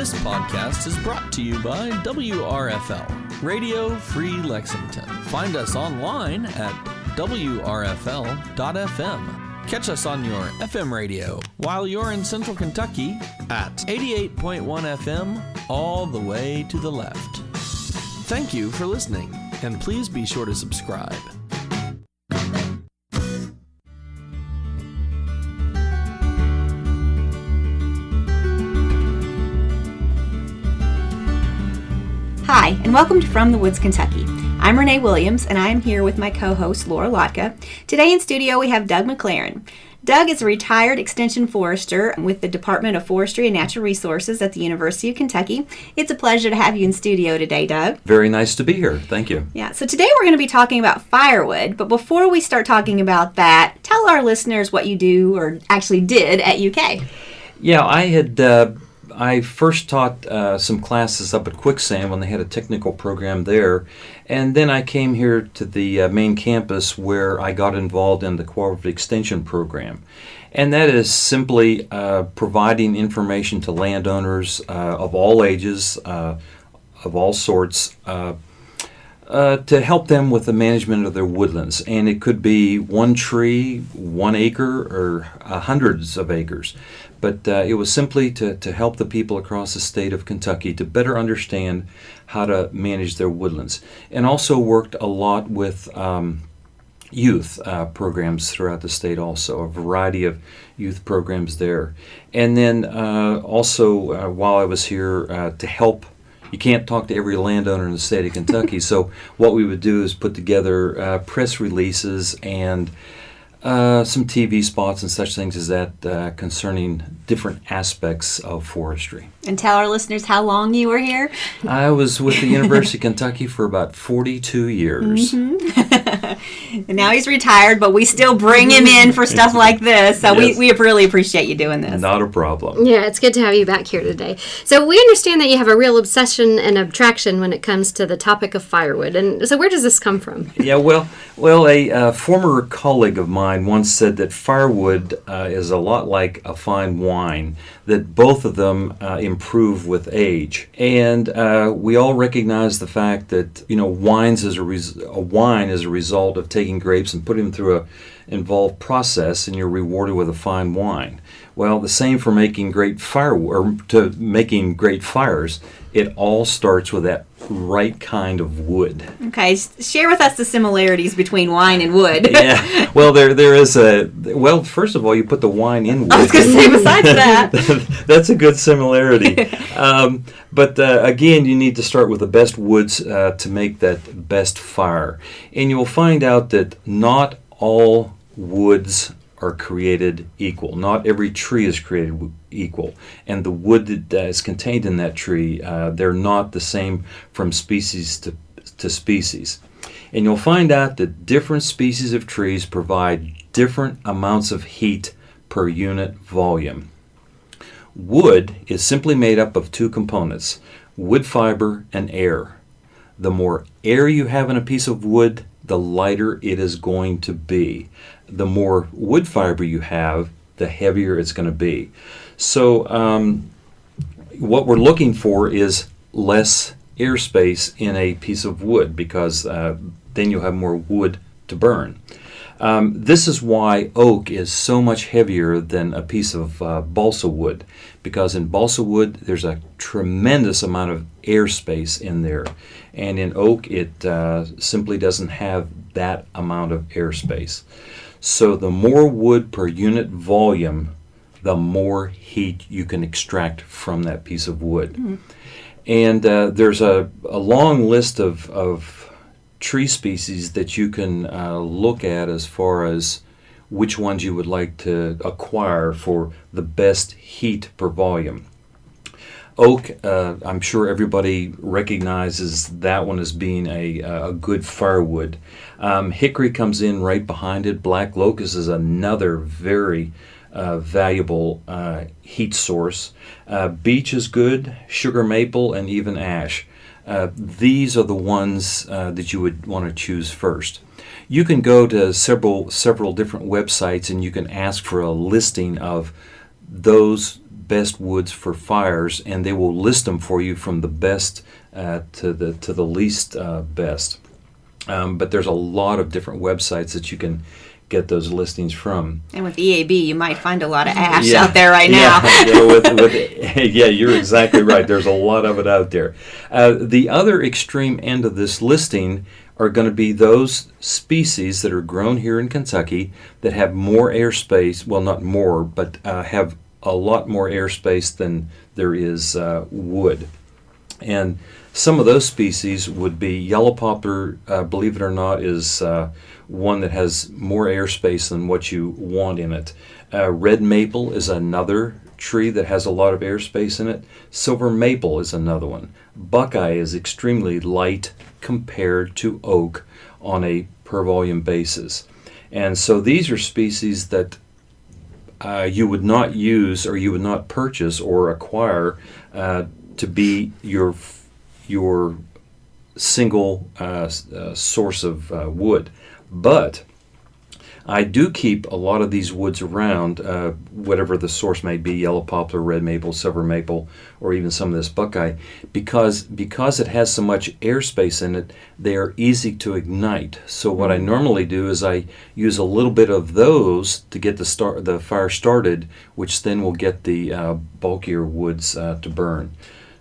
This podcast is brought to you by WRFL, Radio Free Lexington. Find us online at wrfl.fm. Catch us on your FM radio while you're in Central Kentucky at 88.1 FM all the way to the left. Thank you for listening, and please be sure to subscribe. Hi, and welcome to From the Woods, Kentucky. I'm Renee Williams, and I'm here with my co-host, Lhotka. Today in studio, we have Doug McLaren. Doug is a retired extension forester with the Department of Forestry and Natural Resources at the University of Kentucky. It's a pleasure to have you in studio today, Doug. Very nice to be here. Thank you. Yeah, so today we're going to be talking about firewood, but before we start talking about that, tell our listeners what you do or actually did at UK. Yeah, I first taught some classes up at Quicksand when they had a technical program there, and then I came here to the main campus where I got involved in the Cooperative Extension program. And that is simply providing information to landowners of all ages, of all sorts, to help them with the management of their woodlands. And it could be one tree, 1 acre, or hundreds of acres. But it was simply to help the people across the state of Kentucky to better understand how to manage their woodlands. And also worked a lot with youth programs throughout the state also, a variety of youth programs there. And then also while I was here to help, you can't talk to every landowner in the state of Kentucky, so what we would do is put together press releases and some TV spots and such things as that concerning different aspects of forestry. And tell our listeners how long you were here. I was with the University of Kentucky for about 42 years. And now he's retired, but we still bring him in for stuff like this. So Yes. we really appreciate you doing this. Not a problem. Yeah, it's good to have you back here today. So we understand that you have a real obsession and attraction when it comes to the topic of firewood. And so where does this come from? Yeah, well, a former colleague of mine once said that firewood is a lot like a fine wine, that both of them improve with age. And we all recognize the fact that, wine is a result of taking grapes and putting them through an involved process, and you're rewarded with a fine wine. Well, the same for making great firewood, or to making great fires. It all starts with that right kind of wood. Okay, share with us the similarities between wine and wood. Yeah, well, there is first of all, you put the wine in wood. I was going to say, besides that. That's a good similarity. But again, you need to start with the best woods to make that best fire. And you'll find out that not all woods are created equal. Not every tree is created equal. And the wood that is contained in that tree, they're not the same from species to species. And you'll find out that different species of trees provide different amounts of heat per unit volume. Wood is simply made up of two components, wood fiber and air. The more air you have in a piece of wood, the lighter it is going to be. The more wood fiber you have, the heavier it's going to be. So what we're looking for is less airspace in a piece of wood, because then you'll have more wood to burn. This is why oak is so much heavier than a piece of balsa wood, because in balsa wood there's a tremendous amount of airspace in there, and in oak it simply doesn't have that amount of airspace. So the more wood per unit volume, the more heat you can extract from that piece of wood. Mm-hmm. And there's a long list of tree species that you can look at as far as which ones you would like to acquire for the best heat per volume. Oak, I'm sure everybody recognizes that one as being a good firewood. Hickory comes in right behind it. Black locust is another very valuable heat source. Beech is good, sugar maple, and even ash. These are the ones that you would want to choose first. You can go to several different websites and you can ask for a listing of those best woods for fires, and they will list them for you from the best to the least best. But there's a lot of different websites that you can get those listings from. And with EAB, you might find a lot of ash out there right now. Yeah, you're exactly right. There's a lot of it out there. The other extreme end of this listing are going to be those species that are grown here in Kentucky that have more airspace, well, not more, but have a lot more airspace than there is wood. And some of those species would be yellow poplar, believe it or not, is one that has more airspace than what you want in it. Red maple is another tree that has a lot of airspace in it. Silver maple is another one. Buckeye is extremely light compared to oak on a per volume basis. And so these are species that you would not use or you would not purchase or acquire to be your single source of wood. But I do keep a lot of these woods around, whatever the source may be, yellow poplar, red maple, silver maple, or even some of this buckeye, because it has so much airspace in it, they are easy to ignite. So what I normally do is I use a little bit of those to get the fire started, which then will get the bulkier woods to burn.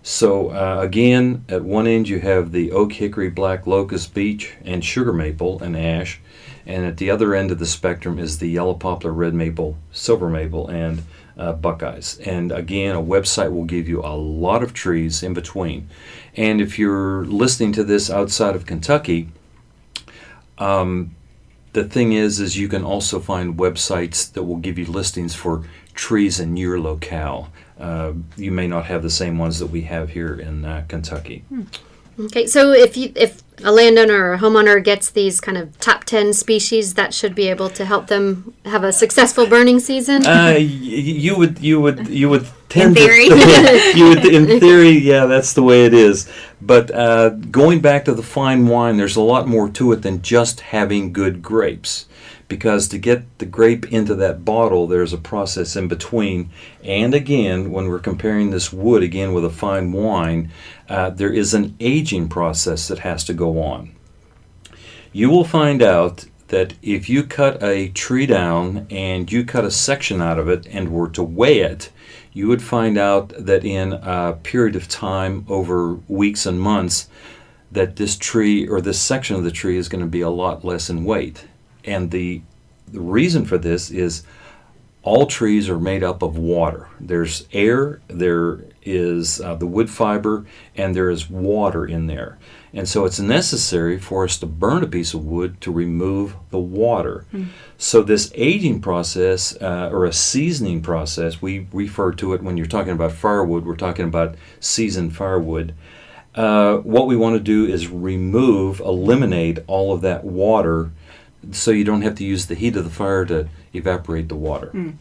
So again, at one end you have the oak, hickory, black, locust, beech, and sugar maple and ash. And at the other end of the spectrum is the yellow poplar, red maple, silver maple, and buckeyes. And again, a website will give you a lot of trees in between. And if you're listening to this outside of Kentucky, the thing is you can also find websites that will give you listings for trees in your locale. You may not have the same ones that we have here in Kentucky. Okay, so if a landowner or a homeowner gets these kind of top 10 species, that should be able to help them have a successful burning season? You would tend in theory. in theory, yeah, that's the way it is. But going back to the fine wine, there's a lot more to it than just having good grapes. Because to get the grape into that bottle, there's a process in between. And again, when we're comparing this wood again with a fine wine, there is an aging process that has to go on. You will find out that if you cut a tree down and you cut a section out of it and were to weigh it, you would find out that in a period of time over weeks and months, that this tree or this section of the tree is going to be a lot less in weight. And the reason for this is all trees are made up of water. There's air, there is the wood fiber, and there is water in there. And so it's necessary for us to burn a piece of wood to remove the water. So this aging process or a seasoning process, we refer to it when you're talking about firewood, we're talking about seasoned firewood. What we want to do is eliminate all of that water so you don't have to use the heat of the fire to evaporate the water.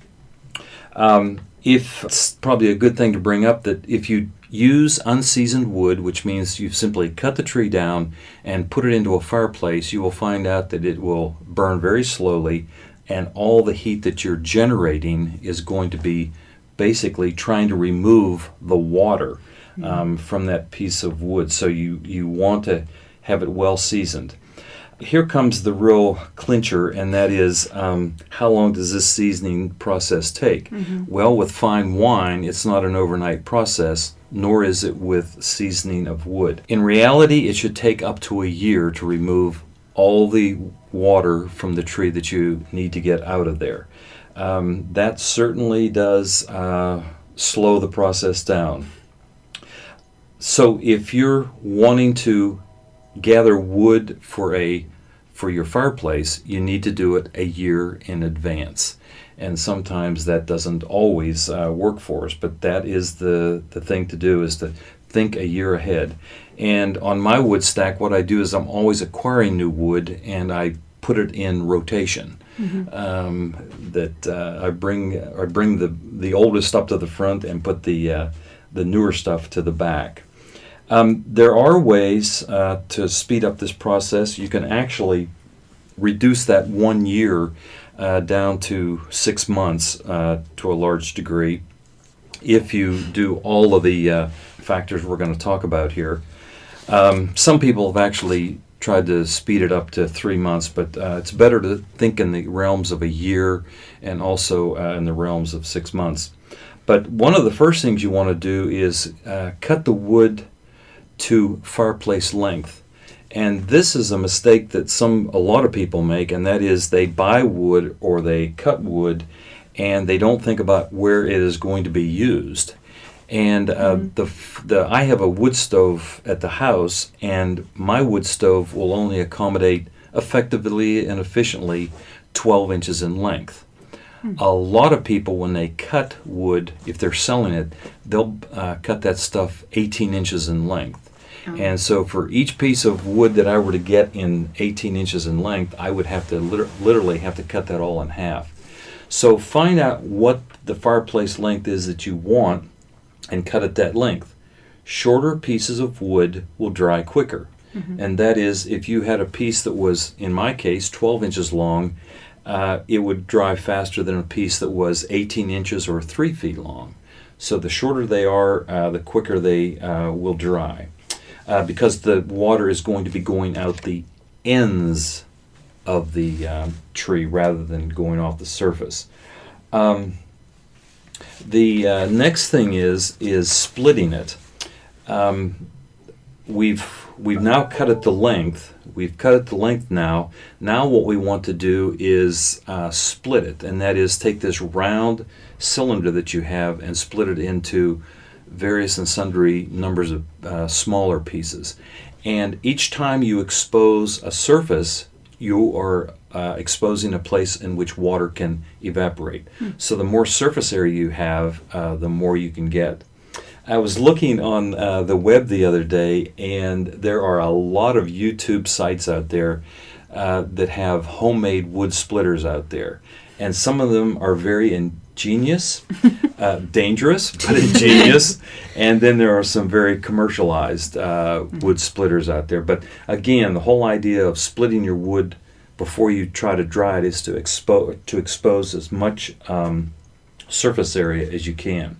It's probably a good thing to bring up that if you use unseasoned wood, which means you've simply cut the tree down and put it into a fireplace, you will find out that it will burn very slowly, and all the heat that you're generating is going to be basically trying to remove the water from that piece of wood. So you want to have it well seasoned. Here comes the real clincher, and that is how long does this seasoning process take? Well, with fine wine, it's not an overnight process, nor is it with seasoning of wood. In reality, it should take up to a year to remove all the water from the tree that you need to get out of there. That certainly does slow the process down. So if you're wanting to gather wood for your fireplace, you need to do it a year in advance. And sometimes that doesn't always work for us, but that is the thing to do, is to think a year ahead. And on my wood stack, what I do is I'm always acquiring new wood, and I put it in rotation. I bring the oldest up to the front and put the newer stuff to the back. There are ways to speed up this process. You can actually reduce that 1 year down to 6 months to a large degree. if you do all of the factors we're going to talk about here. Some people have actually tried to speed it up to 3 months, but it's better to think in the realms of a year and also in the realms of 6 months. But one of the first things you want to do is cut the wood to fireplace length. And this is a mistake that a lot of people make, and that is they buy wood or they cut wood and they don't think about where it is going to be used. And I have a wood stove at the house, and my wood stove will only accommodate effectively and efficiently 12 inches in length. A lot of people, when they cut wood, if they're selling it, they'll cut that stuff 18 inches in length. And so for each piece of wood that I were to get in 18 inches in length, I would have to literally have to cut that all in half. So find out what the fireplace length is that you want and cut it that length. Shorter pieces of wood will dry quicker. And that is, if you had a piece that was, in my case, 12 inches long, it would dry faster than a piece that was 18 inches or 3 feet long. So the shorter they are, the quicker they will dry. Because the water is going to be going out the ends of the tree rather than going off the surface. The next thing is splitting it. We've now cut it to length. We've cut it to length now. Now what we want to do is split it, and that is take this round cylinder that you have and split it into various and sundry numbers of smaller pieces. And each time you expose a surface, you are exposing a place in which water can evaporate. So the more surface area you have, the more you can get. I was looking on the web the other day, and there are a lot of YouTube sites out there that have homemade wood splitters out there. And some of them are very ingenious, dangerous, but ingenious. And then there are some very commercialized wood splitters out there. But again, the whole idea of splitting your wood before you try to dry it is to expose as much surface area as you can.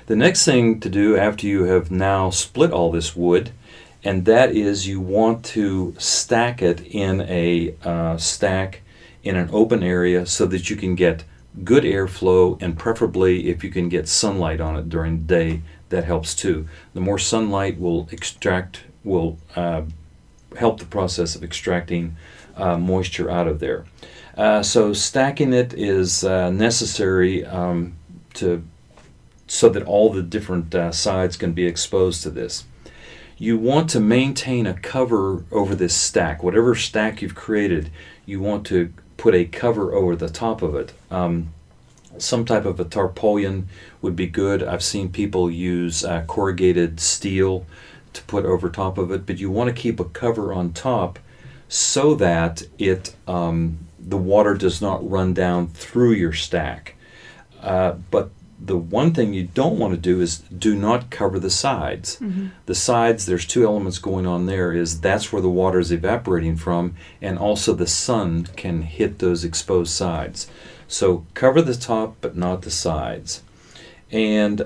The next thing to do after you have now split all this wood, and that is you want to stack it in a stack in an open area so that you can get good airflow, and preferably if you can get sunlight on it during the day, that helps too. The more sunlight will help the process of extracting moisture out of there. So stacking it is necessary so that all the different sides can be exposed to this. You want to maintain a cover over this stack. Whatever stack you've created, you want to put a cover over the top of it. Some type of a tarpaulin would be good. I've seen people use corrugated steel to put over top of it, but you want to keep a cover on top so that the water does not run down through your stack. But the one thing you don't want to do is do not cover the sides. The sides, there's two elements going on there. That's where the water is evaporating from, and also the sun can hit those exposed sides. So cover the top but not the sides. And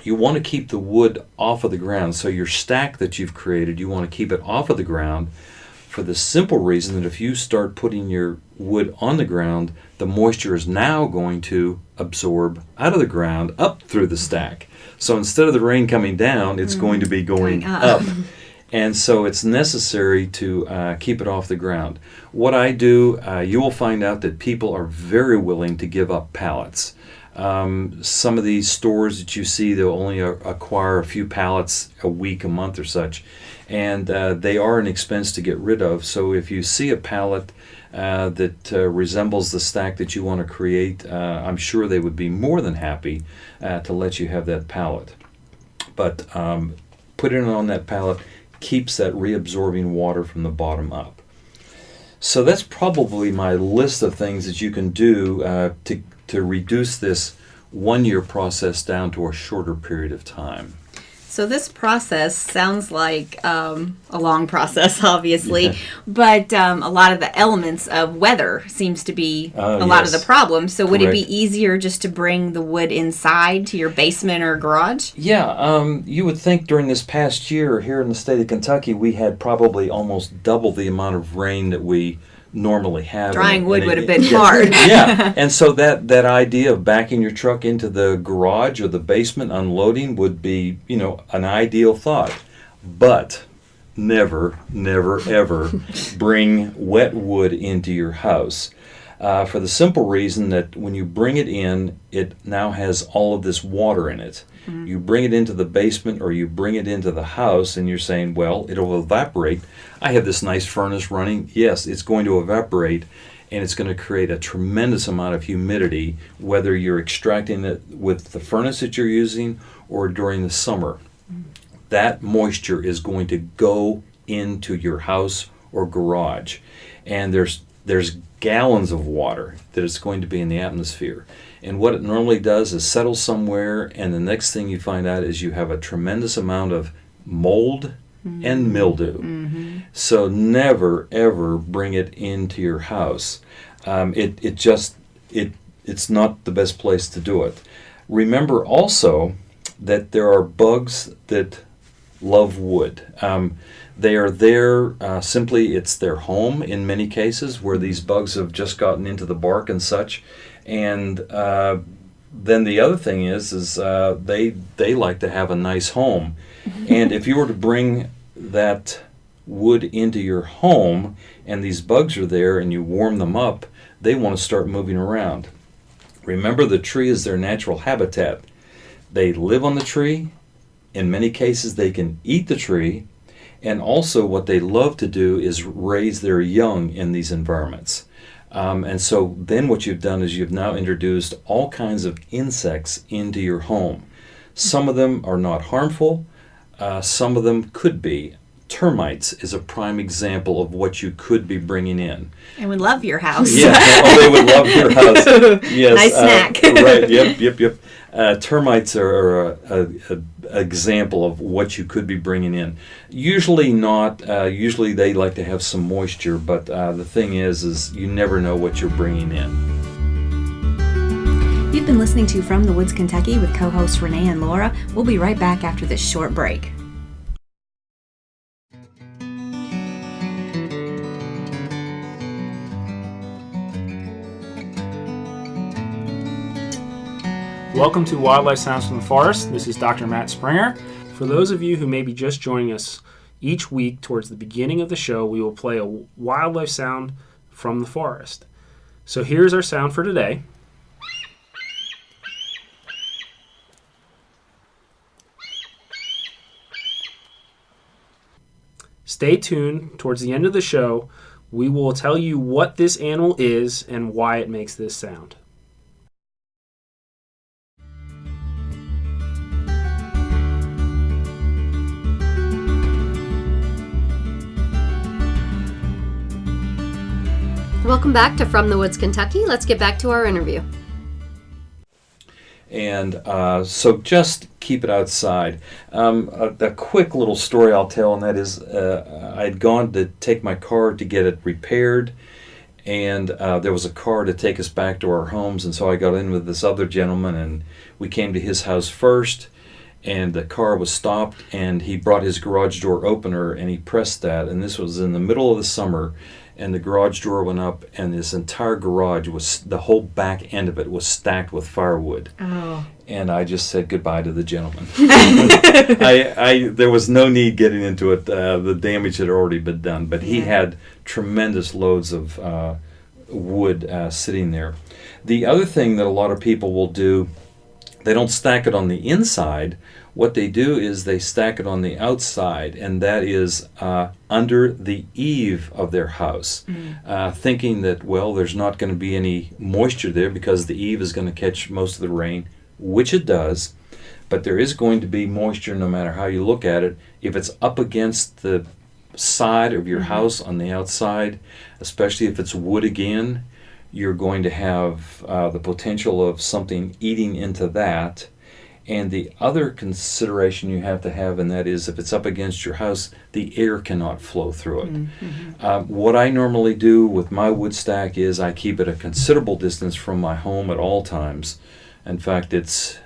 you want to keep the wood off of the ground. So your stack that you've created, you want to keep it off of the ground, for the simple reason that if you start putting your wood on the ground, the moisture is now going to absorb out of the ground up through the stack. So instead of the rain coming down, it's going to be going up. And so it's necessary to keep it off the ground. What I do, you will find out that people are very willing to give up pallets. Some of these stores that you see, they'll only acquire a few pallets a week, a month or such. And they are an expense to get rid of. So if you see a pallet that resembles the stack that you want to create, I'm sure they would be more than happy to let you have that pallet. But putting it on that pallet keeps that reabsorbing water from the bottom up. So that's probably my list of things that you can do to reduce this 1 year process down to a shorter period of time. So this process sounds like a long process, obviously, but a lot of the elements of weather seems to be a lot of the problems. So would it be easier just to bring the wood inside to your basement or garage? Yeah, you would think during this past year here in the state of Kentucky, we had probably almost double the amount of rain that we normally have. Drying wood would have been hard. Yeah, and so that idea of backing your truck into the garage or the basement, unloading, would be, an ideal thought. But never, ever bring wet wood into your house. For the simple reason that when you bring it in, it now has all of this water in it. Mm-hmm. You bring it into the basement or you bring it into the house and you're saying, well, it'll evaporate. I have this nice furnace running. Yes, it's going to evaporate, and it's going to create a tremendous amount of humidity, whether you're extracting it with the furnace that you're using or during the summer. That moisture is going to go into your house or garage, and there's gallons of water that is going to be in the atmosphere. And what it normally does is settle somewhere, and the next thing you find out is you have a tremendous amount of mold and mildew. Mm-hmm. So never ever bring it into your house. It's not the best place to do it. Remember also that there are bugs that love wood. They are there simply, it's their home in many cases, where these bugs have just gotten into the bark and such. And then the other thing is they like to have a nice home. And if you were to bring that wood into your home and these bugs are there and you warm them up, they want to start moving around. Remember, the tree is their natural habitat. They live on the tree. In many cases, they can eat the tree. And also what they love to do is raise their young in these environments. And so then what you've done is you've now introduced all kinds of insects into your home. Some of them are not harmful. Some of them could be. Termites is a prime example of what you could be bringing in. And would love your house. Yeah, they would love your house. Yes, nice snack. Right, yep. Termites are an example of what you could be bringing in. Usually not. Usually they like to have some moisture, but the thing is you never know what you're bringing in. You've been listening to From the Woods, Kentucky with co-hosts Renee and Laura. We'll be right back after this short break. Welcome to Wildlife Sounds from the Forest. This is Dr. Matt Springer. For those of you who may be just joining us, each week towards the beginning of the show, we will play a wildlife sound from the forest. So here's our sound for today. Stay tuned. Towards the end of the show, we will tell you what this animal is and why it makes this sound. Welcome back to From the Woods, Kentucky. Let's get back to our interview. And so just keep it outside. A quick little story I'll tell, and that is I'd gone to take my car to get it repaired, and there was a car to take us back to our homes, and so I got in with this other gentleman, and we came to his house first, and the car was stopped, and he brought his garage door opener, and he pressed that, and this was in the middle of the summer, and the garage door went up, and this entire garage was, the whole back end of it was stacked with firewood. Oh. And I just said goodbye to the gentleman. There was no need getting into it. The damage had already been done, but he had tremendous loads of wood sitting there. The other thing that a lot of people will do, they don't stack it on the inside. What they do is they stack it on the outside, and that is under the eave of their house, thinking that, well, there's not going to be any moisture there because the eave is going to catch most of the rain, which it does, but there is going to be moisture no matter how you look at it. If it's up against the side of your house on the outside, especially if it's wood again, you're going to have the potential of something eating into that. And the other consideration you have to have, and that is if it's up against your house, the air cannot flow through it. What I normally do with my wood stack is I keep it a considerable distance from my home at all times. In fact, it's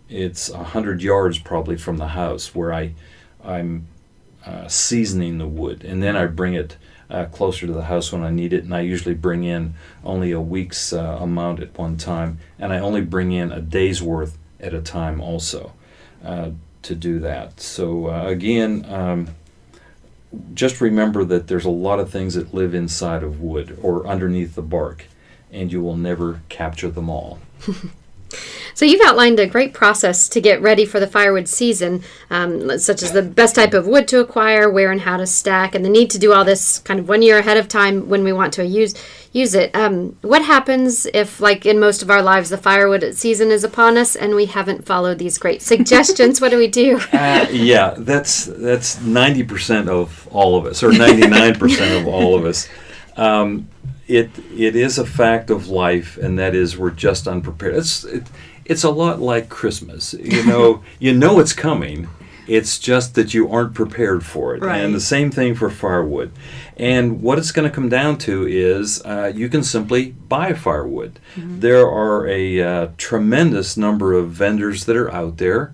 100 yards probably from the house where I'm seasoning the wood, and then I bring it closer to the house when I need it, and I usually bring in only a week's amount at one time, and I only bring in a day's worth at a time also to do that. So again, just remember that there's a lot of things that live inside of wood or underneath the bark, and you will never capture them all. So you've outlined a great process to get ready for the firewood season, such as the best type of wood to acquire, where and how to stack, and the need to do all this kind of 1 year ahead of time when we want to use it. What happens if, like in most of our lives, the firewood season is upon us and we haven't followed these great suggestions? What do we do? Yeah, that's 90% of all of us, or 99% of all of us. It is a fact of life, and that is we're just unprepared. It's a lot like Christmas. You know it's coming. It's just that you aren't prepared for it. Right. And the same thing for firewood. And what it's going to come down to is you can simply buy firewood. There are a tremendous number of vendors that are out there.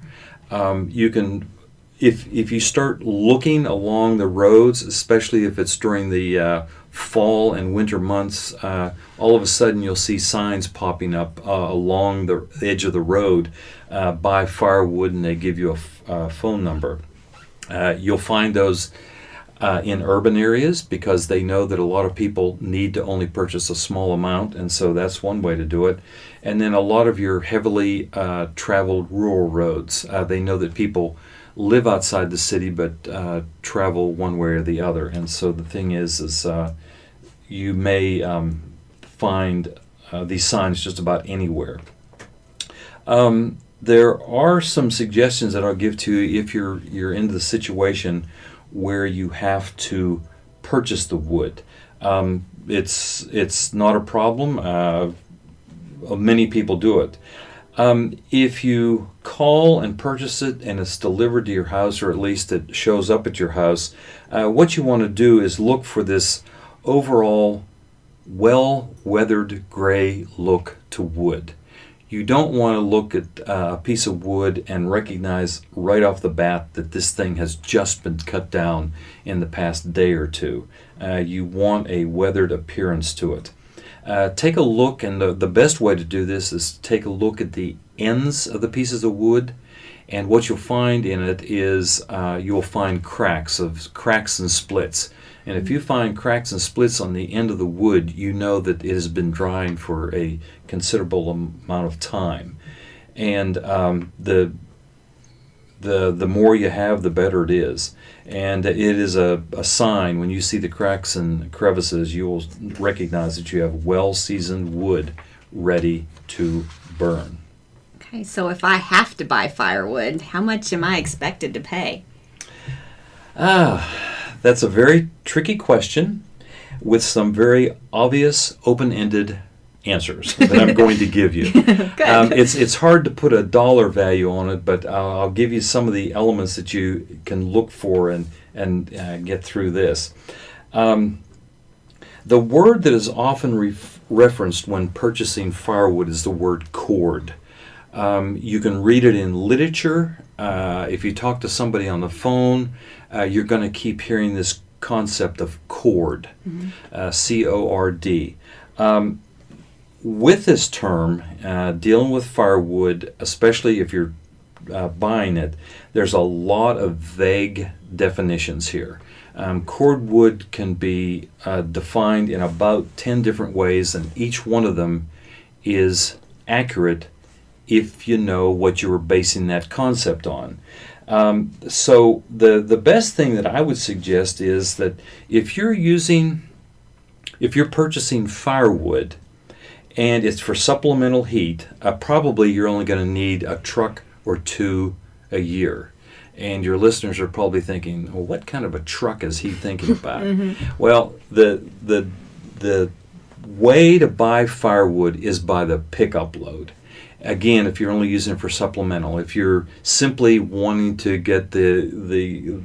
You can, if you start looking along the roads, especially if it's during the fall and winter months, all of a sudden you'll see signs popping up along the edge of the road, buy firewood, and they give you a phone number. You'll find those in urban areas because they know that a lot of people need to only purchase a small amount, and so that's one way to do it. And then a lot of your heavily traveled rural roads, they know that people live outside the city but travel one way or the other, and so the thing is you may find these signs just about anywhere. There are some suggestions that I'll give to you if you're into the situation where you have to purchase the wood. It's not a problem. Many people do it. If you call and purchase it and it's delivered to your house, or at least it shows up at your house, what you want to do is look for this overall well-weathered gray look to wood. You don't want to look at a piece of wood and recognize right off the bat that this thing has just been cut down in the past day or two. You want a weathered appearance to it. Take a look, and the best way to do this is take a look at the ends of the pieces of wood, and what you'll find in it is you'll find cracks and splits. And if you find cracks and splits on the end of the wood, you know that it has been drying for a considerable amount of time. And the more you have, the better it is. And it is a sign. When you see the cracks and crevices, you will recognize that you have well-seasoned wood ready to burn. Okay, so if I have to buy firewood, how much am I expected to pay? That's a very tricky question with some very obvious open-ended answers that I'm going to give you. It's hard to put a dollar value on it, but I'll give you some of the elements that you can look for and get through this. The word that is often referenced when purchasing firewood is the word cord. You can read it in literature. If you talk to somebody on the phone, you're going to keep hearing this concept of cord, C-O-R-D. With this term, dealing with firewood, especially if you're buying it, there's a lot of vague definitions here. Cordwood can be defined in about 10 different ways, and each one of them is accurate if you know what you were basing that concept on. So the best thing that I would suggest is that if you're purchasing firewood and it's for supplemental heat, probably you're only going to need a truck or two a year. And your listeners are probably thinking, well, what kind of a truck is he thinking about? Well, the way to buy firewood is by the pickup load. Again, if you're only using it for supplemental, if you're simply wanting to get the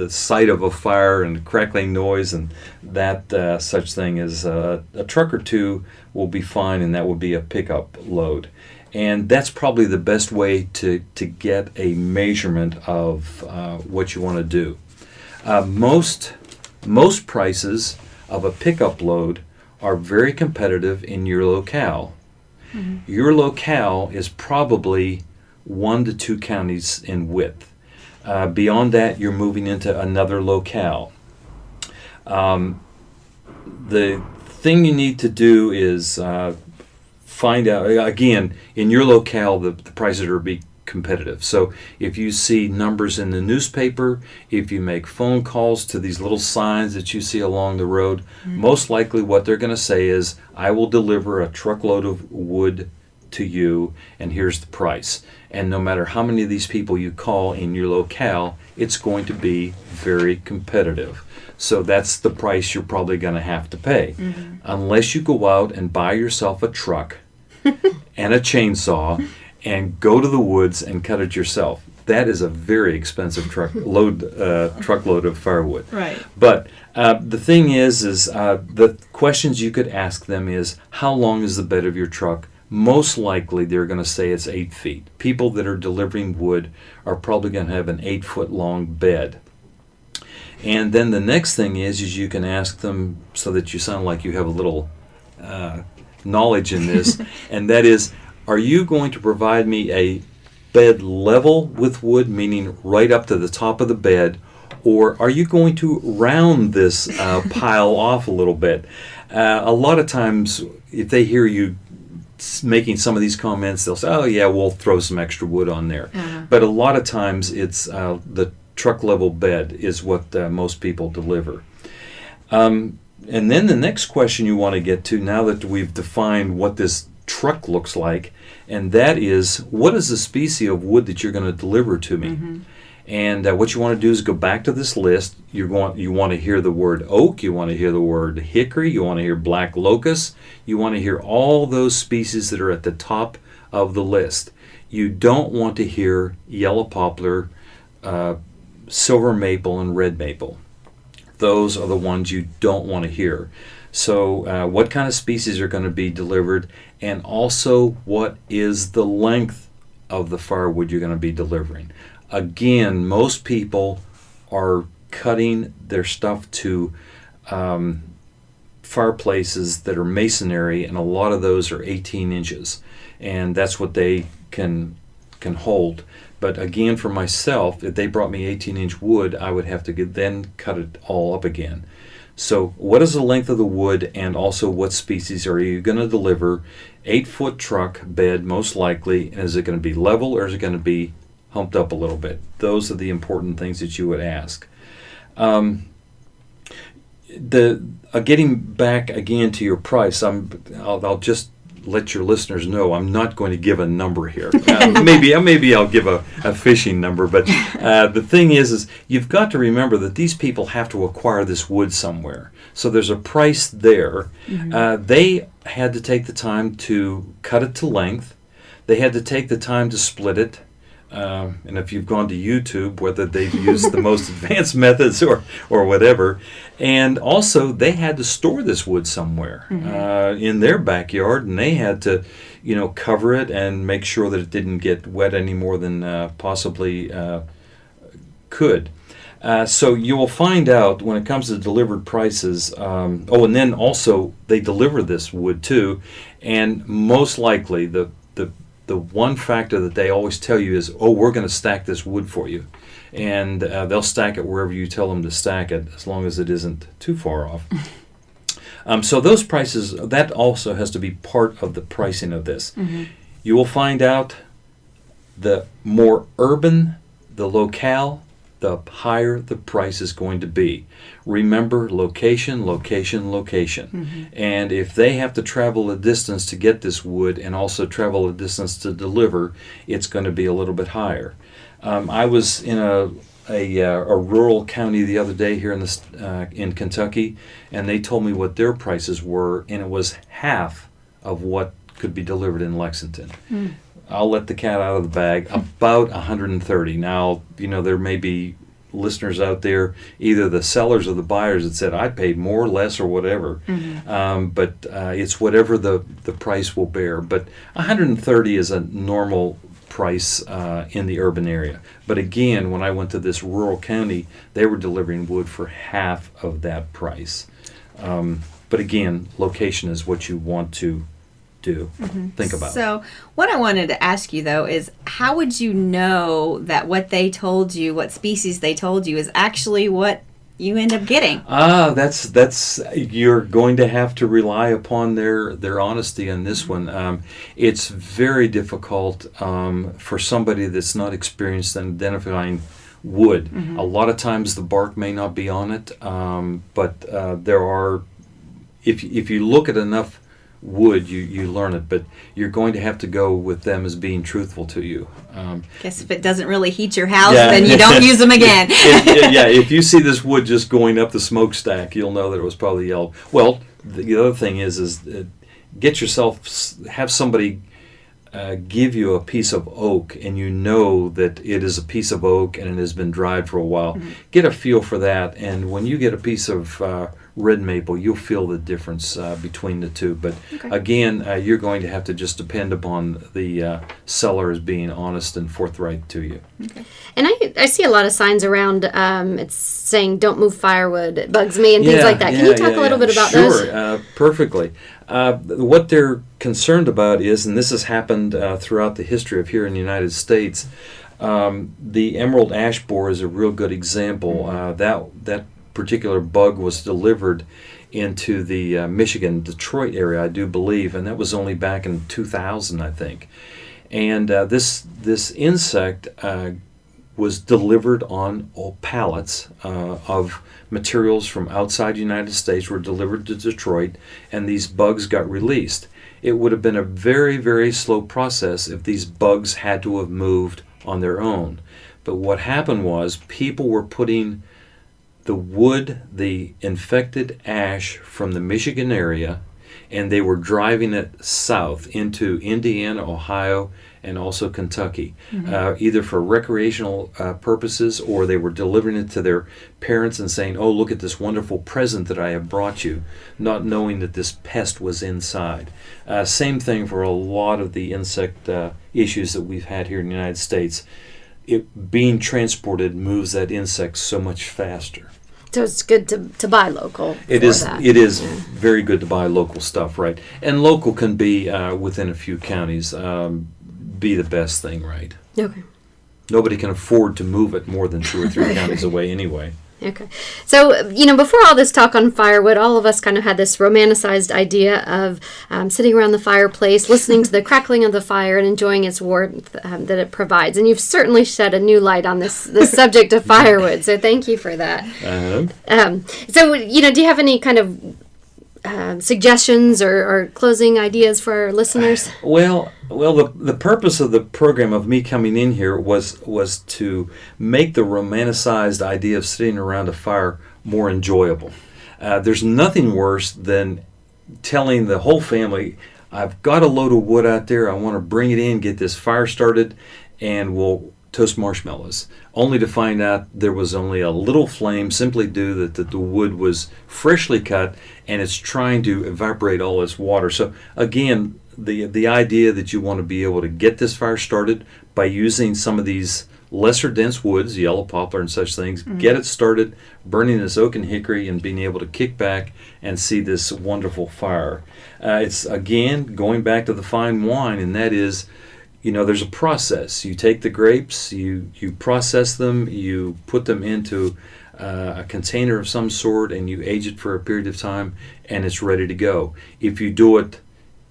sight of a fire and crackling noise and that such thing as a truck or two will be fine, and that would be a pickup load. And that's probably the best way to get a measurement of what you want to do. Most prices of a pickup load are very competitive in your locale. Mm-hmm. Your locale is probably 1 to 2 counties in width. Beyond that, you're moving into another locale. The thing you need to do is find out, again, in your locale, the prices are be competitive. So if you see numbers in the newspaper, if you make phone calls to these little signs that you see along the road, most likely what they're going to say is, I will deliver a truckload of wood to you, and here's the price. And no matter how many of these people you call in your locale, it's going to be very competitive. So that's the price you're probably going to have to pay. Mm-hmm. Unless you go out and buy yourself a truck and a chainsaw and go to the woods and cut it yourself. That is a very expensive truckload of firewood. Right. But the thing is the questions you could ask them is, how long is the bed of your truck? Most likely they're going to say it's 8 feet. People that are delivering wood are probably going to have an 8-foot long bed. And then the next thing is you can ask them, so that you sound like you have a little knowledge in this, and that is, are you going to provide me a bed level with wood, meaning right up to the top of the bed, or are you going to round this pile off a little bit? A lot of times, if they hear you making some of these comments, they'll say, oh yeah, we'll throw some extra wood on there. Uh-huh. But a lot of times it's the truck level bed is what most people deliver. And then the next question you want to get to, now that we've defined what this truck looks like, and that is, what is the species of wood that you're going to deliver to me? Mm-hmm. And what you want to do is go back to this list. You want to hear the word oak, you want to hear the word hickory, you want to hear black locust, you want to hear all those species that are at the top of the list. You don't want to hear yellow poplar, silver maple, and red maple. Those are the ones you don't want to hear. So what kind of species are going to be delivered, and also what is the length of the firewood you're going to be delivering. Again, most people are cutting their stuff to fireplaces that are masonry, and a lot of those are 18 inches, and that's what they can hold. But again, for myself, if they brought me 18-inch wood, I would have to then cut it all up again. So what is the length of the wood, and also what species are you going to deliver? 8-foot truck bed, most likely. And is it going to be level, or is it going to be humped up a little bit? Those are the important things that you would ask. Getting back again to your price, I'll just let your listeners know I'm not going to give a number here. Maybe I'll give a fishing number, but the thing is you've got to remember that these people have to acquire this wood somewhere. So there's a price there. Mm-hmm. They had to take the time to cut it to length. They had to take the time to split it. And if you've gone to YouTube, whether they've used the most advanced methods or whatever, and also they had to store this wood somewhere in their backyard, and they had to, cover it and make sure that it didn't get wet any more than possibly could. So you will find out when it comes to delivered prices. And then also they deliver this wood too, and most likely the one factor that they always tell you is, we're going to stack this wood for you. And they'll stack it wherever you tell them to stack it, as long as it isn't too far off. So those prices, that also has to be part of the pricing of this. Mm-hmm. You will find out the more urban the locale, the higher the price is going to be. Remember, location, location, location. Mm-hmm. And if they have to travel a distance to get this wood and also travel a distance to deliver, it's going to be a little bit higher. I was in a rural county the other day here in Kentucky, and they told me what their prices were, and it was half of what could be delivered in Lexington. Mm. I'll let the cat out of the bag, about 130. Now, there may be listeners out there, either the sellers or the buyers, that said, I paid more, less, or whatever. But it's whatever the price will bear. But 130 is a normal price in the urban area. But again, when I went to this rural county, they were delivering wood for half of that price. But again, location is what you want to do. Think about. So what I wanted to ask you, though, is how would you know that what they told you, what species they told you, is actually what you end up getting? That's you're going to have to rely upon their honesty on this one. It's very difficult for somebody that's not experienced in identifying wood. A lot of times the bark may not be on it, but there are, if you look at enough wood, you learn it, but you're going to have to go with them as being truthful to you. Guess if it doesn't really heat your house, then you don't use them again. If you see this wood just going up the smokestack, you'll know that it was probably yellow. Well, the other thing is have somebody give you a piece of oak, and you know that it is a piece of oak and it has been dried for a while. Get a feel for that, and when you get a piece of red maple, you'll feel the difference between the two. But again, you're going to have to just depend upon the seller as being honest and forthright to you. And I see a lot of signs around. It's saying "Don't move firewood." It bugs me and things like that. Can you talk a little bit about those? Sure, perfectly. What they're concerned about is, and this has happened throughout the history of here in the United States, the emerald ash borer is a real good example. That particular bug was delivered into the Michigan, Detroit area, I do believe, and that was only back in 2000, I think. And this insect was delivered on pallets of materials from outside the United States, were delivered to Detroit, and these bugs got released. It would have been a very, very slow process if these bugs had to have moved on their own. But what happened was people were putting the wood, the infected ash from the Michigan area, and they were driving it south into Indiana, Ohio, and also Kentucky, either for recreational purposes, or they were delivering it to their parents and saying, oh, look at this wonderful present that I have brought you, not knowing that this pest was inside. Same thing for a lot of the insect issues that we've had here in the United States. It being transported moves that insect so much faster. So it's good to buy local. It is very good to buy local stuff, right? And local can be within a few counties. Be the best thing, right? Okay. Nobody can afford to move it more than 2 or 3 counties away anyway. Okay. So, before all this talk on firewood, all of us kind of had this romanticized idea of sitting around the fireplace, listening to the crackling of the fire and enjoying its warmth that it provides. And you've certainly shed a new light on this subject of firewood. So thank you for that. So, do you have any kind of suggestions or closing ideas for our listeners? Well, the purpose of the program, of me coming in here, was to make the romanticized idea of sitting around a fire more enjoyable. There's nothing worse than telling the whole family, I've got a load of wood out there, I want to bring it in, get this fire started, and we'll toast marshmallows, only to find out there was only a little flame, simply due that the wood was freshly cut and it's trying to evaporate all its water. So again, the idea that you want to be able to get this fire started by using some of these lesser dense woods, yellow poplar and such things, get it started, burning this oak and hickory, and being able to kick back and see this wonderful fire. It's again going back to the fine wine, and that is, there's a process. You take the grapes, you process them, you put them into a container of some sort, and you age it for a period of time, and it's ready to go. If you do it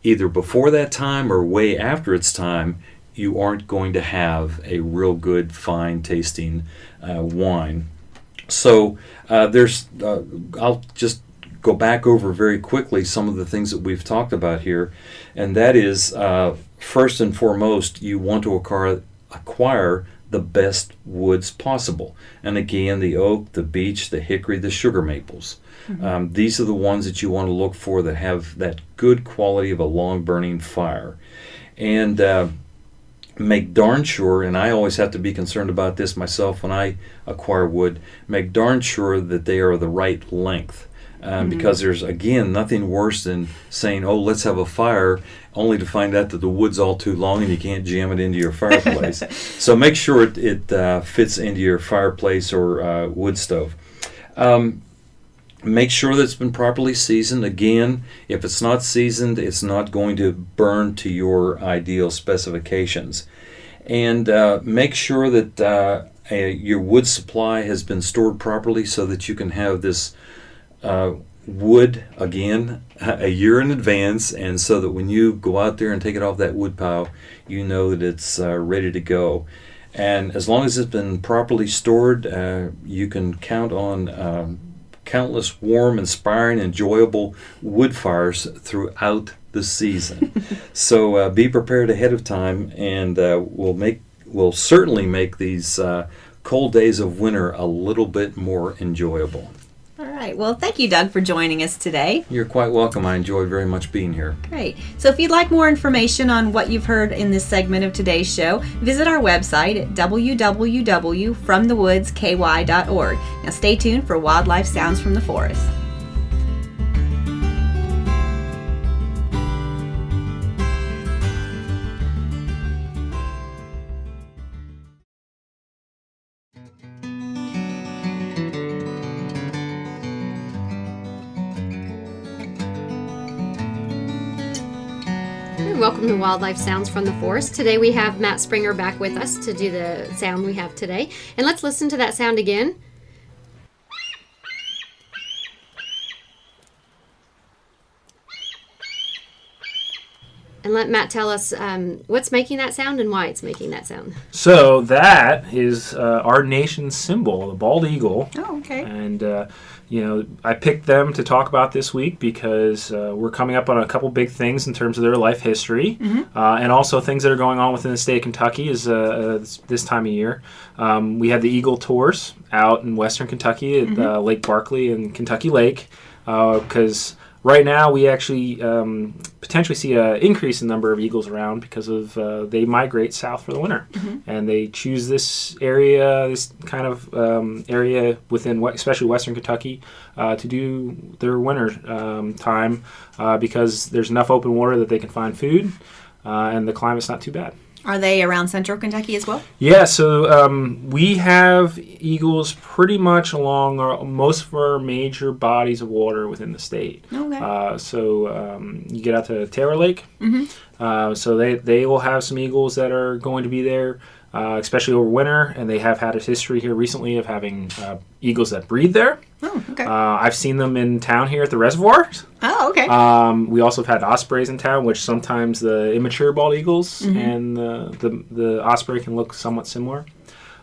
either before that time or way after its time, you aren't going to have a real good, fine tasting wine. So I'll just go back over very quickly some of the things that we've talked about here, and that is, first and foremost, you want to acquire the best woods possible. And again, the oak, the beech, the hickory, the sugar maples. These are the ones that you want to look for that have that good quality of a long burning fire. And make darn sure, and I always have to be concerned about this myself when I acquire wood, make darn sure that they are the right length. Because there's, again, nothing worse than saying, oh, let's have a fire, only to find out that the wood's all too long and you can't jam it into your fireplace. So make sure it fits into your fireplace or wood stove. Make sure that it's been properly seasoned. Again, if it's not seasoned, it's not going to burn to your ideal specifications. And make sure that your wood supply has been stored properly so that you can have this wood, again, a year in advance, and so that when you go out there and take it off that wood pile, you know that it's ready to go. And as long as it's been properly stored, you can count on countless warm, inspiring, enjoyable wood fires throughout the season. So be prepared ahead of time, and we'll certainly make these cold days of winter a little bit more enjoyable. All right. Well, thank you, Doug, for joining us today. You're quite welcome. I enjoyed very much being here. Great. So if you'd like more information on what you've heard in this segment of today's show, visit our website at www.fromthewoodsky.org. Now stay tuned for Wildlife Sounds from the Forest. Welcome to Wildlife Sounds from the Forest. Today we have Matt Springer back with us to do the sound we have today. And let's listen to that sound again. And let Matt tell us what's making that sound and why it's making that sound. So that is our nation's symbol, the bald eagle. Oh, okay. And, I picked them to talk about this week because we're coming up on a couple big things in terms of their life history, and also things that are going on within the state of Kentucky is this time of year. We had the Eagle Tours out in western Kentucky at Lake Barkley and Kentucky Lake, because right now we actually potentially see an increase in number of eagles around because of they migrate south for the winter, and they choose this area, this kind of area within especially western Kentucky to do their winter time because there's enough open water that they can find food, and the climate's not too bad. Are they around central Kentucky as well? Yeah, so we have eagles pretty much along most of our major bodies of water within the state. Okay. So you get out to Taylor Lake. So they will have some eagles that are going to be there, especially over winter, and they have had a history here recently of having eagles that breed there. Oh, okay. I've seen them in town here at the reservoir. Oh, okay. We also have had ospreys in town, which sometimes the immature bald eagles and the osprey can look somewhat similar.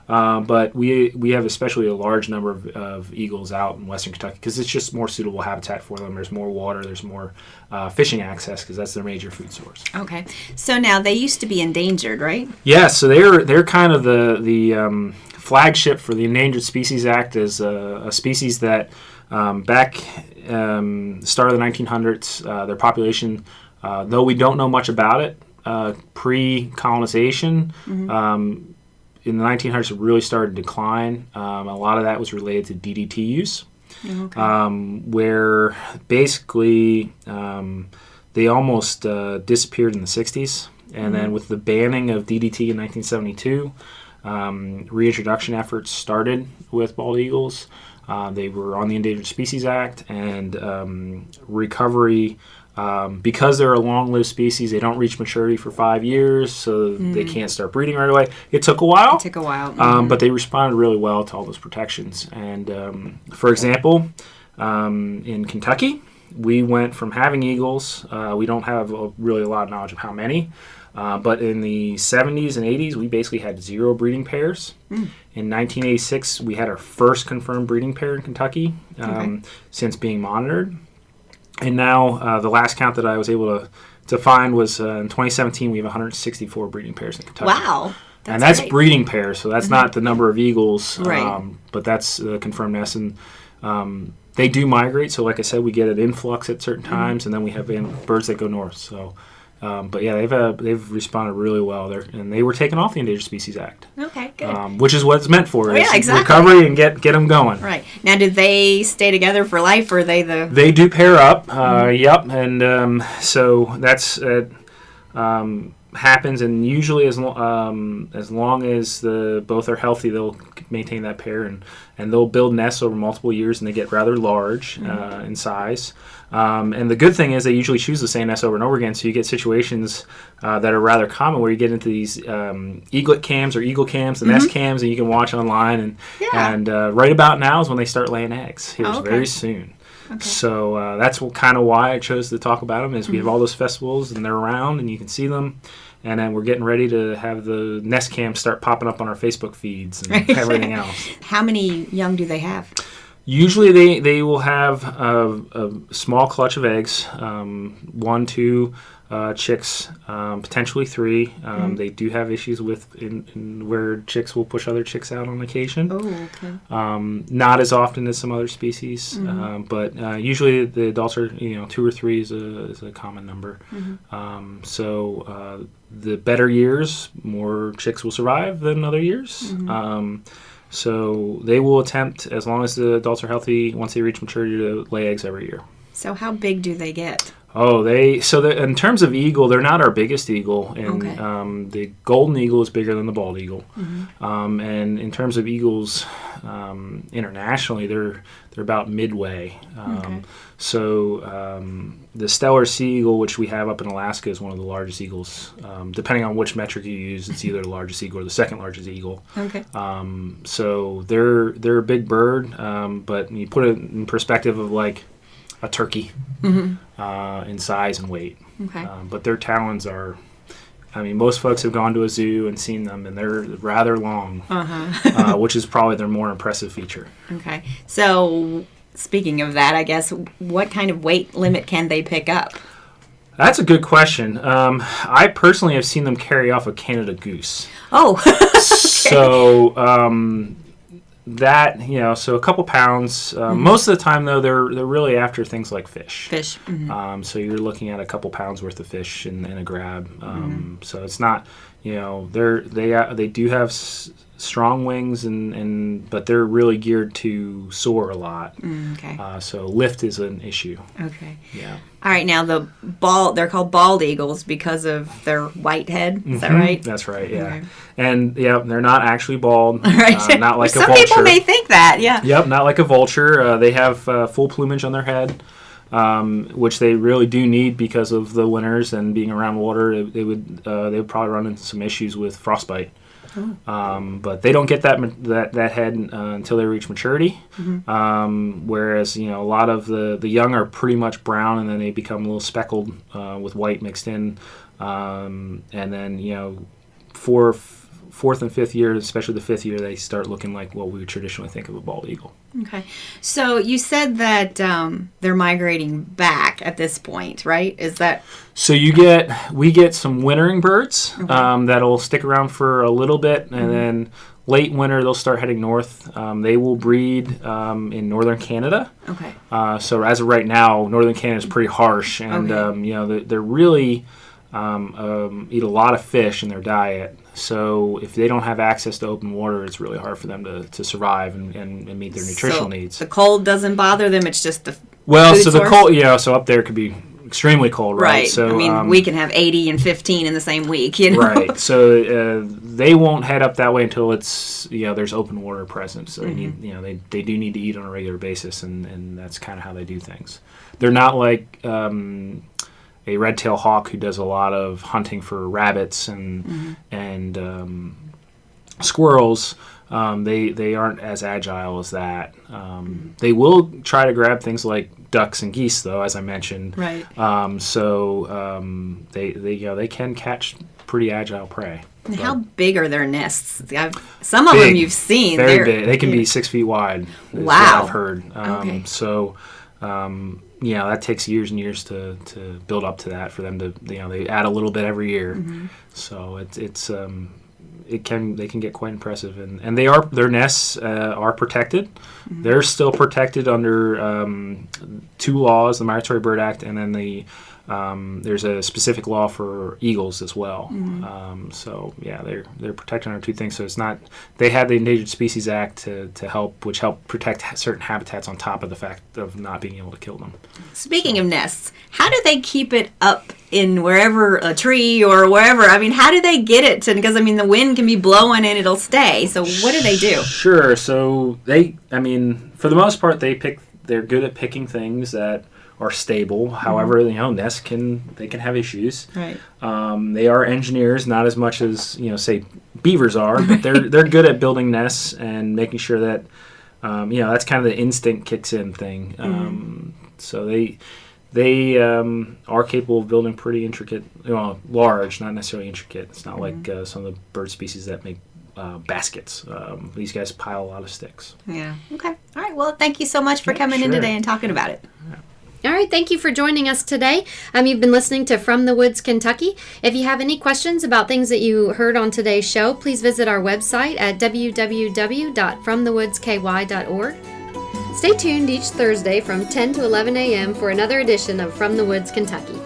But we have especially a large number of eagles out in western Kentucky because it's just more suitable habitat for them. There's more water, there's more fishing access because that's their major food source. Okay. So now they used to be endangered, right? Yeah, so they're kind of the flagship for the Endangered Species Act is a species that back the start of the 1900s, their population, though we don't know much about it, pre-colonization, in the 1900s it really started to decline. A lot of that was related to DDT use, where basically they almost disappeared in the 60s. And then with the banning of DDT in 1972, reintroduction efforts started with bald eagles. They were on the Endangered Species Act, and recovery, because they're a long-lived species, they don't reach maturity for 5 years, so they can't start breeding right away. It took a while. But they responded really well to all those protections. And for example, in Kentucky, we went from having eagles. We don't have really a lot of knowledge of how many. But in the 70s and 80s, we basically had 0 breeding pairs. In 1986, we had our first confirmed breeding pair in Kentucky since being monitored. And now the last count that I was able to find was in 2017, we have 164 breeding pairs in Kentucky. Wow. That's great. Breeding pairs, so that's not the number of eagles, right. But that's the confirmed nest. And they do migrate, so like I said, we get an influx at certain times, and then we have birds that go north. So But yeah, they've responded really well there, and they were taken off the Endangered Species Act. Okay, good. Which is what it's meant for. Yeah, exactly. Recovery and get them going. Right. Now, do they stay together for life, or are they the... They do pair up. Yep, and so that's happens, and usually as long as both are healthy, they'll maintain that pair, and they'll build nests over multiple years, and they get rather large in size. And the good thing is they usually choose the same nest over and over again, so you get situations that are rather common where you get into these eaglet cams or eagle cams, the nest cams, and you can watch online. And right about now is when they start laying eggs here very soon. Okay. So that's kind of why I chose to talk about them, is we have all those festivals, and they're around, and you can see them. And then we're getting ready to have the nest cams start popping up on our Facebook feeds and everything else. How many young do they have? Usually they will have a small clutch of eggs, 1, 2 chicks, potentially 3. They do have issues with where chicks will push other chicks out on occasion. Oh, okay. Not as often as some other species, but usually the adults are 2 or 3 is a common number. So the better years, more chicks will survive than other years. So they will attempt, as long as the adults are healthy, once they reach maturity, to lay eggs every year. So how big do they get? Oh, in terms of eagle, they're not our biggest eagle, and the golden eagle is bigger than the bald eagle. And in terms of eagles, internationally, they're about midway. So the Stellar sea eagle, which we have up in Alaska, is one of the largest eagles. Depending on which metric you use, it's either the largest eagle or the second largest eagle. So they're a big bird, but you put it in perspective of like a turkey in size and weight. But their talons are, most folks have gone to a zoo and seen them, and they're rather long, which is probably their more impressive feature. Okay. So speaking of that, I guess, what kind of weight limit can they pick up? That's a good question. I personally have seen them carry off a Canada goose. Oh, okay. So that, so a couple pounds. Most of the time, though, they're really after things like fish. So you're looking at a couple pounds worth of fish in a grab. So it's not, they do have strong wings, but they're really geared to soar a lot. So lift is an issue. Okay. Yeah. All right. Now they're called bald eagles because of their white head. Is that right? That's right. Yeah. Okay. And they're not actually bald. Right. Not like a vulture. Some people may think that. Yeah. Yep. Not like a vulture. They have full plumage on their head, which they really do need because of the winters and being around water. They would probably run into some issues with frostbite. But they don't get that head until they reach maturity. Whereas a lot of the young are pretty much brown, and then they become a little speckled with white mixed in, and then fourth and fifth year, especially the fifth year, they start looking like what we would traditionally think of a bald eagle. Okay, so you said that they're migrating back at this point, right? Is that so? We get some wintering birds that'll stick around for a little bit, and then late winter they'll start heading north. They will breed in northern Canada. Okay. So as of right now, northern Canada is pretty harsh, and they're really eat a lot of fish in their diet. So if they don't have access to open water, it's really hard for them to survive and meet their nutritional needs. The cold doesn't bother them. It's just the food source? The cold, so up there could be extremely cold, right? So we can have 80 and 15 in the same week, Right. So they won't head up that way until it's there's open water present. So they need they do need to eat on a regular basis, and that's kind of how they do things. They're not like a red-tailed hawk who does a lot of hunting for rabbits and squirrels. They aren't as agile as that. They will try to grab things like ducks and geese, though, as I mentioned. Right. They can catch pretty agile prey. And how big are their nests? Some of them you've seen. Very big. They can be 6 feet wide. Wow. What I've heard. Okay. So. That takes years and years to build up to that for them to they add a little bit every year, so they can get quite impressive, and their nests are protected. They're still protected under 2 laws: the Migratory Bird Act and then the There's a specific law for eagles as well. So yeah, they're protecting our two things. So it's not, they had the Endangered Species Act to help, which help protect certain habitats on top of the fact of not being able to kill them. Speaking of nests, how do they keep it up in wherever, a tree or wherever? I mean, how do they get it to, because I mean the wind can be blowing and it'll stay. So what do they do? Sure. So for the most part, they're good at picking things that are stable. However, nests can have issues. Right. They are engineers, not as much as say beavers are, but they're good at building nests and making sure that that's kind of the instinct kicks in thing. So they are capable of building pretty intricate, large, not necessarily intricate. It's not like some of the bird species that make baskets. These guys pile a lot of sticks. Yeah. Okay. All right. Well, thank you so much for coming in today and talking about it. Yeah. All right, thank you for joining us today. You've been listening to From the Woods, Kentucky. If you have any questions about things that you heard on today's show, please visit our website at www.fromthewoodsky.org. Stay tuned each Thursday from 10 to 11 a.m. for another edition of From the Woods, Kentucky.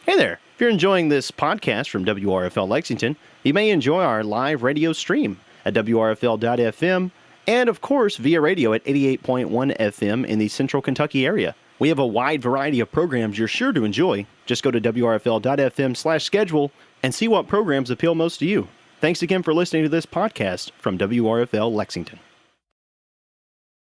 Hey there. If you're enjoying this podcast from WRFL Lexington, you may enjoy our live radio stream at WRFL.FM and, of course, via radio at 88.1 FM in the Central Kentucky area. We have a wide variety of programs you're sure to enjoy. Just go to WRFL.FM/schedule and see what programs appeal most to you. Thanks again for listening to this podcast from WRFL Lexington.